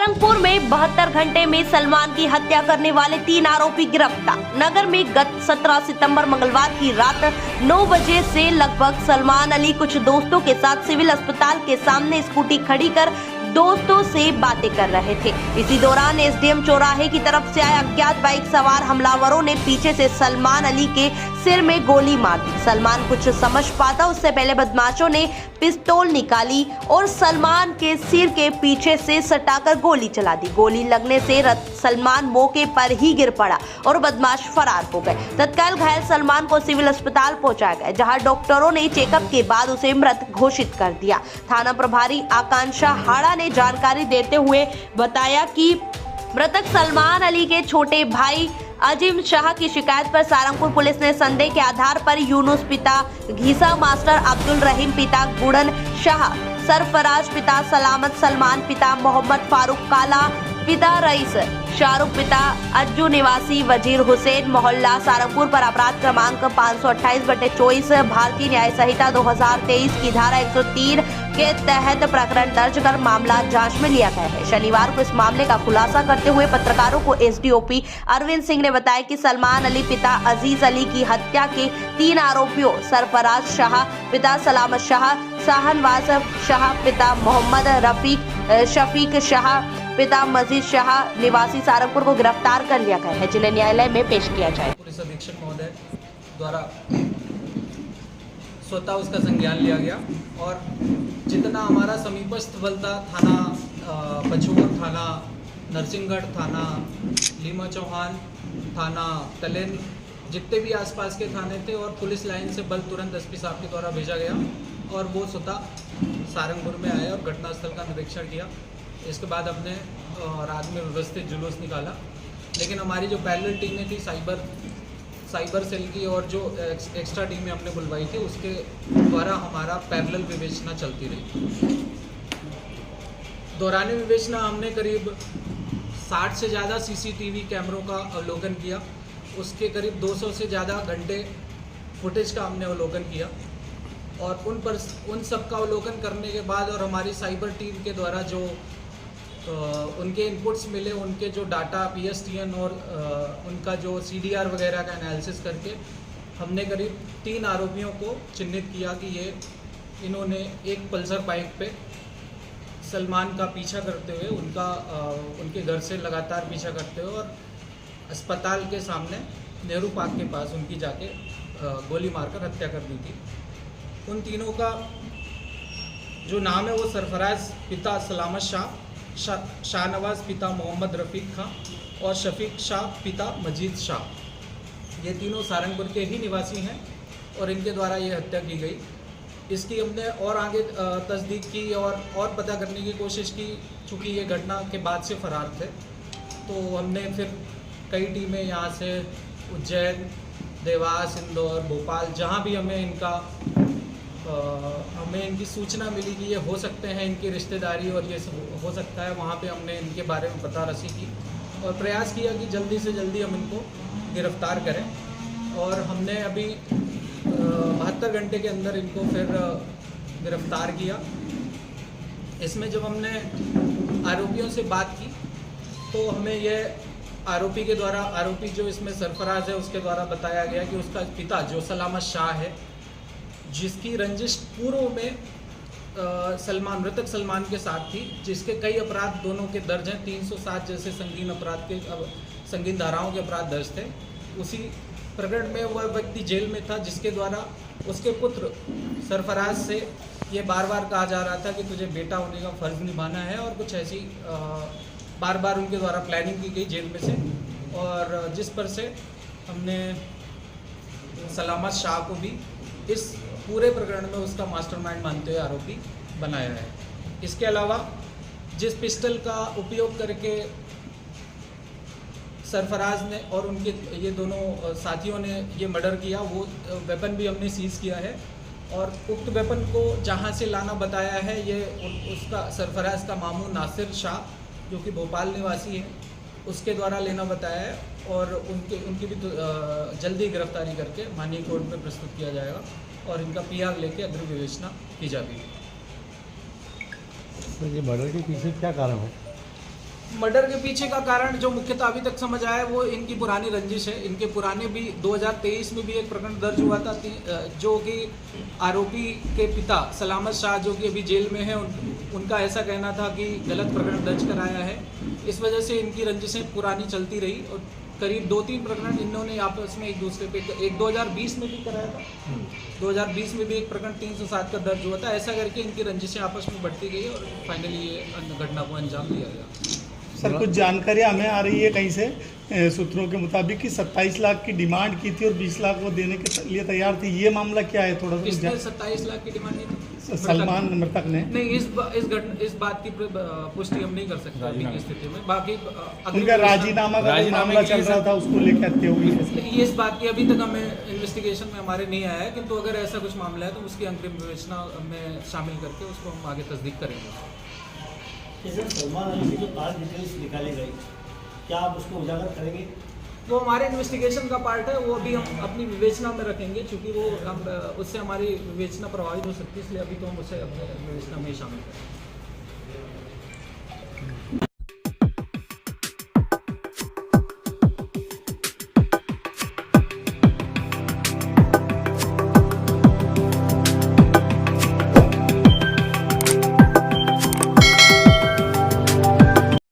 सारंगपुर में 72 घंटे में सलमान की हत्या करने वाले 3 आरोपी गिरफ्तार। नगर में गत 17 सितंबर मंगलवार की रात 9 बजे से लगभग सलमान अली कुछ दोस्तों के साथ सिविल अस्पताल के सामने स्कूटी खड़ी कर दोस्तों से बातें कर रहे थे। इसी दौरान एसडीएम चौराहे की तरफ से आए अज्ञात बाइक सवार हमलावरों ने पीछे से सलमान अली के सिर में गोली मार दी। सलमान कुछ समझ पाता उससे पहले बदमाशों ने पिस्तौल निकाली और सलमान के सिर के पीछे से सटाकर गोली चला दी। गोली लगने से सलमान मौके पर ही गिर पड़ा और बदमाश फरार हो गए। तत्काल घायल सलमान को सिविल अस्पताल पहुंचाया गया, जहां डॉक्टरों ने चेकअप के बाद उसे मृत घोषित कर दिया। थाना प्रभारी आकांक्षा हाड़ा ने जानकारी देते हुए बताया कि मृतक सलमान अली के छोटे भाई अजीम शाह की शिकायत पर सारंगपुर पुलिस ने संदेह के आधार पर यूनुस पिता घीसा मास्टर अब्दुल रहीम पिता गुड़न शाह सरफराज पिता सलामत सलमान पिता मोहम्मद फारूक काला पिता रईस शाहरुख पिता अज्जू निवासी वजीर हुसैन मोहल्ला सारंगपुर पर अपराध क्रमांक 528/24 भारतीय न्याय संहिता 2023 की धारा 103 के तहत प्रकरण दर्ज कर मामला जांच में लिया गया है। शनिवार को इस मामले का खुलासा करते हुए पत्रकारों को एसडीओपी अरविंद सिंह ने बताया कि सलमान अली पिता अजीज अली की हत्या के 3 आरोपियों सरफराज शाह पिता सलामत शाह शाहनवाज शाह पिता मोहम्मद शफीक शाह पिता मजीद शाह निवासी सारंगपुर को गिरफ्तार कर लिया गया है, जिन्हें न्यायालय में पेश किया जाए। पुलिस अधीक्षक महोदय द्वारा स्वतः उसका संज्ञान लिया गया और जितना हमारा समीपस्थ बल था, थाना पछोर थाना, नरसिंहगढ़ थाना, लीमा चौहान थाना, तलेन, जितने भी आसपास के थाने थे और पुलिस लाइन से बल तुरंत एसपी साहब के द्वारा भेजा गया और वो स्वतः सारंगपुर में आए और घटनास्थल का निरीक्षण किया। इसके बाद हमने रात में व्यवस्थित जुलूस निकाला, लेकिन हमारी जो पैरेलल टीमें थी साइबर सेल की और जो एक्स्ट्रा टीमें हमने बुलवाई थी उसके द्वारा हमारा पैरेलल विवेचना चलती रही। दौरान विवेचना हमने करीब 60 से ज़्यादा सीसीटीवी कैमरों का अवलोकन किया, उसके करीब 200 से ज़्यादा घंटे फुटेज का हमने अवलोकन किया और उन सब का अवलोकन करने के बाद और हमारी साइबर टीम के द्वारा जो उनके इनपुट्स मिले, उनके जो डाटा PSTN और उनका जो CDR वगैरह का एनालिसिस करके हमने करीब 3 आरोपियों को चिन्हित किया कि इन्होंने एक पल्सर बाइक पे सलमान का पीछा करते हुए उनके घर से लगातार पीछा करते हुए और अस्पताल के सामने नेहरू पार्क के पास उनकी जाके गोली मारकर हत्या कर दी थी। उन तीनों का जो नाम है वो सरफराज पिता सलामत शाह, शाहनवाज पिता मोहम्मद रफ़ीक खां और शफीक शाह पिता मजीद शाह, ये तीनों सारंगपुर के ही निवासी हैं और इनके द्वारा ये हत्या की गई। इसकी हमने और आगे तस्दीक की और पता करने की कोशिश की, चूँकि ये घटना के बाद से फरार थे तो हमने फिर कई टीमें यहाँ से उज्जैन, देवास, इंदौर, भोपाल, जहाँ भी हमें इनकी सूचना मिली कि ये हो सकते हैं, इनकी रिश्तेदारी और ये सब हो सकता है, वहाँ पे हमने इनके बारे में पता रसी की और प्रयास किया कि जल्दी से जल्दी हम इनको गिरफ़्तार करें और हमने अभी 72 घंटे के अंदर इनको फिर गिरफ़्तार किया। इसमें जब हमने आरोपियों से बात की तो हमें यह आरोपी जो इसमें सरफराज है उसके द्वारा बताया गया कि उसका पिता जो सलामत शाह है, जिसकी रंजिश पूर्व में मृतक सलमान के साथ थी, जिसके कई अपराध दोनों के दर्ज हैं, 307 जैसे संगीन धाराओं के अपराध दर्ज थे। उसी प्रकरण में वह व्यक्ति जेल में था, जिसके द्वारा उसके पुत्र सरफराज से ये बार बार कहा जा रहा था कि तुझे बेटा होने का फ़र्ज़ निभाना है और कुछ ऐसी बार बार उनके द्वारा प्लानिंग की गई जेल में से, और जिस पर से हमने सलामत शाह को भी इस पूरे प्रकरण में उसका मास्टरमाइंड मानते हुए आरोपी बनाया है। इसके अलावा जिस पिस्टल का उपयोग करके सरफराज ने और उनके ये दोनों साथियों ने ये मर्डर किया, वो वेपन भी हमने सीज़ किया है और उक्त वेपन को जहां से लाना बताया है ये उसका सरफराज का मामू नासिर शाह, जो कि भोपाल निवासी है, उसके द्वारा लेना बताया है और उनकी भी जल्दी गिरफ्तारी करके माननीय कोर्ट में प्रस्तुत किया जाएगा और इनका PR लेके अग्रिम विवेचना की जाएगी। तो ये मर्डर के पीछे क्या कारण है? मर्डर के पीछे का कारण जो मुख्यतः अभी तक समझ आया है वो इनकी पुरानी रंजिश है। इनके पुराने भी 2023 में भी एक प्रकरण दर्ज हुआ था जो कि आरोपी के पिता सलामत शाह जो कि अभी जेल में है उनका ऐसा कहना था कि गलत प्रकरण दर्ज कराया है। इस वजह से इनकी रंजिशें पुरानी चलती रही और करीब 2-3 प्रकरण इन्होंने आपस में एक दूसरे पे एक 2020 में भी कराया था। 2020 में भी एक प्रकरण 307 का दर्ज हुआ था। ऐसा करके इनकी रंजिशें आपस में बढ़ती गई और फाइनली ये घटना को अंजाम दिया गया। सर कुछ जानकारी हमें आ रही है कहीं से सूत्रों के मुताबिक कि 27 लाख की डिमांड की थी और 20 लाख वो देने के लिए तैयार थी। ये मामला क्या है? थोड़ा सा किसने 27 लाख की डिमांड नहीं थी? सलमान मृतक ने। नहीं, इस बात की पुष्टि हम नहीं कर सकते अभी की स्थिति में। बाकी उनका राजीनामा का मामला चल रहा था, उसको लेकर हत्या हुई। ये इस बात की अभी तक हमें इन्वेस्टिगेशन में हमारे नहीं आया है, किंतु अगर ऐसा कुछ मामला है तो उसकी अंतरिम विवेचना में शामिल करके उसको हम आगे तस्दीक करेंगे। सलमान अली की जो कार डिटेल्स निकाली गई, क्या आप उसको उजागर करेंगे? वो हमारे इन्वेस्टिगेशन का पार्ट है, वो अभी हम अपनी विवेचना में रखेंगे क्योंकि वो हम उससे हमारी विवेचना प्रभावित हो सकती है, इसलिए अभी तो हम उसे अपने विवेचना में शामिल करेंगे।